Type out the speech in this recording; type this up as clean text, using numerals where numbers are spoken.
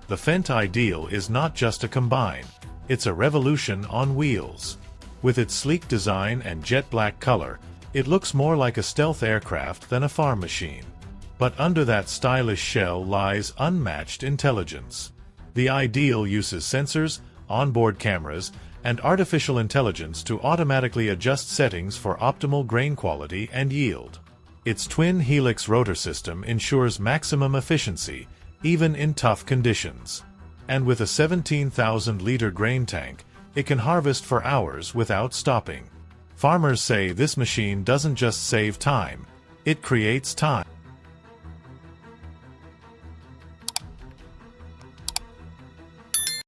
The Fendt Ideal is not just a combine, it's a revolution on wheels. With its sleek design and jet black color, it looks more like a stealth aircraft than a farm machine. But under that stylish shell lies unmatched intelligence. The Ideal uses sensors, onboard cameras, and artificial intelligence to automatically adjust settings for optimal grain quality and yield. Its twin-helix rotor system ensures maximum efficiency, even in tough conditions. And with a 17,000-liter grain tank, it can harvest for hours without stopping. Farmers say this machine doesn't just save time, it creates time.